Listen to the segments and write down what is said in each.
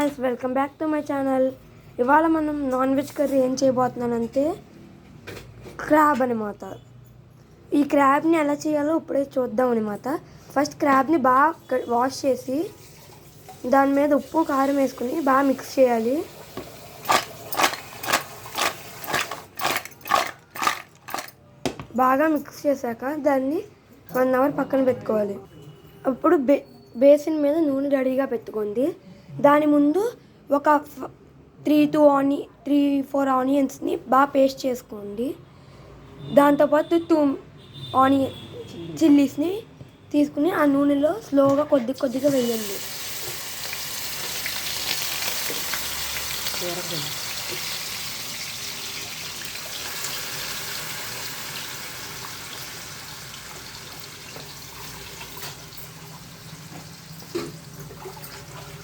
Guys, welcome back to my channel. ఇవాళ మనం non veg curry ఏం చేయబోతున్నానంటే క్రాబ్ అనమాట. ఈ క్రాబ్ని ఎలా చేయాలో ఇప్పుడే చూద్దాం అనమాట. ఫస్ట్ క్రాబ్ని బాగా వాష్ చేసి దాని మీద ఉప్పు కారం వేసుకుని బాగా మిక్స్ చేయాలి. బాగా మిక్స్ చేశాక దాన్ని 1 అవర్ పక్కన పెట్టుకోవాలి. అప్పుడు బేసిన్ మీద నూనె రెడీగా పెట్టుకోండి. దాని ముందు ఒక 3-4 ఆనియన్స్ని బాగా పేస్ట్ చేసుకోండి. దాంతోపాటు 2 ఆనియన్ చిల్లీస్ని తీసుకుని ఆ నూనెలో స్లోగా కొద్దిగా వేయండి.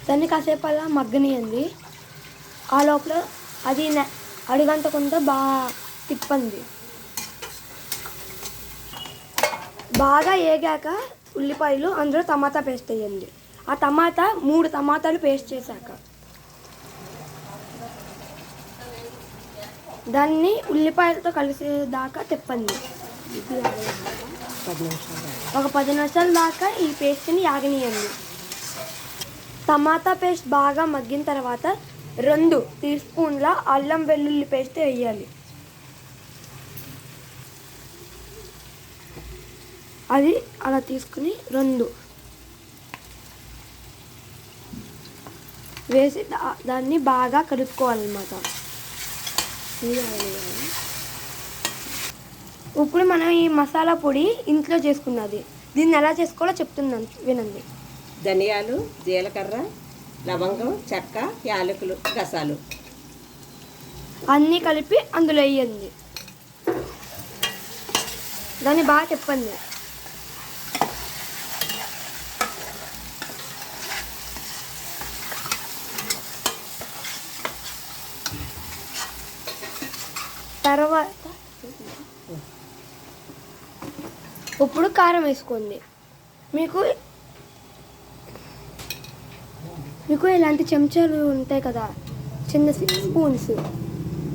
దాన్ని కాసేపు అలా మగ్గనియండి. ఆ లోపల అది అడుగంటకుండా బాగా తిప్పండి. బాగా ఏగాక ఉల్లిపాయలు అందులో టమాటా పేస్ట్ వేయండి. ఆ 3 టమాటాలు పేస్ట్ చేశాక దాన్ని ఉల్లిపాయలతో కలిసేదాకా తిప్పండి. ఒక 10 నిమిషాల దాకా ఈ పేస్ట్ని యాగనీయండి. టమాటా పేస్ట్ బాగా మగ్గిన తర్వాత 2 టీ స్పూన్ల అల్లం వెల్లుల్లి పేస్ట్ వేయాలి. అది అలా తీసుకుని 2 వేసి దాన్ని బాగా కలుపుకోవాలన్నమాట. ఇప్పుడు మనం ఈ మసాలా పొడి ఇంట్లో చేసుకున్నది. దీన్ని ఎలా చేసుకోవాలో చెప్తున్నాను, వినండి. ధనియాలు, జీలకర్ర, లవంగం, చెక్క, యాలకులు, గసాలు అన్నీ కలిపి అందులో వేయండి. దాన్ని బాగా తిప్పండి. తర్వాత ఇప్పుడు కారం వేసుకోండి. మీకు ఇలాంటి చెంచాలు ఉంటాయి కదా, చిన్న స్పూన్స్.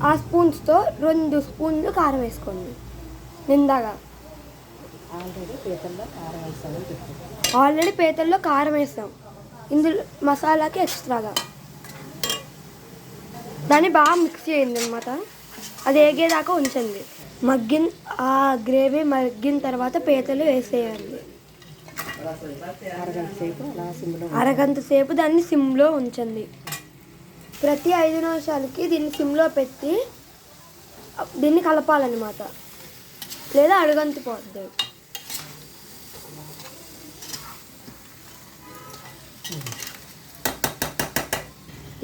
ఆ స్పూన్స్తో 2 స్పూన్లు కారం వేసుకోండి. నిందాగా ఆల్రెడీ పీతల్లో కారం వేస్తాం, ఇందులో మసాలాకి ఎక్స్ట్రాగా. దాన్ని బాగా మిక్స్ చేయండి అనమాట. అది ఏగేదాకా ఉంచండి. ఆ గ్రేవీ మగ్గిన తర్వాత పీతలు వేసేయండి. అరగంట సేపు దాన్ని సిమ్లో ఉంచండి. ప్రతి 5 నిమిషాలకి దీన్ని సిమ్లో పెట్టి దీన్ని కలపాలన్నమాట, లేదా అడుగంటిపోద్ది.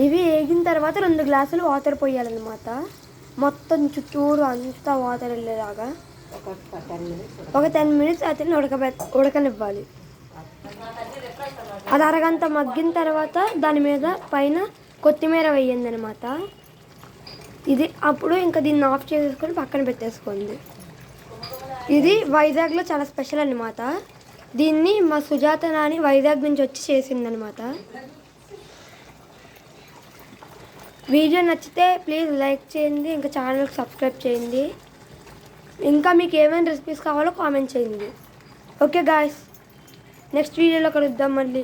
ఇవి వేగిన తర్వాత 2 గ్లాసులు వాటర్ పోయాలన్నమాట. మొత్తం చుట్టూరు అంతా వాటర్ వెళ్ళేలాగా ఒక 10 మినిట్స్ అయితే ఉడకనివ్వాలి. అది అరగంట మగ్గిన తర్వాత దాని మీద పైన కొత్తిమీర వేయండి అనమాట. అప్పుడు ఇంకా దీన్ని ఆఫ్ చేసేసుకొని పక్కన పెట్టేసుకోండి. ఇది వైజాగ్లో చాలా స్పెషల్ అనమాట. దీన్ని మా సుజాత నాని వైజాగ్ నుంచి వచ్చి చేసిందనమాట. వీడియో నచ్చితే ప్లీజ్ లైక్ చేయండి, ఇంకా ఛానల్కి సబ్స్క్రైబ్ చేయండి. ఇంకా మీకు ఏమైనా రెసిపీస్ కావాలో కామెంట్ చేయండి. ఓకే గాయ్స్, నెక్స్ట్ వీడియోలో కలుద్దాం మళ్ళీ.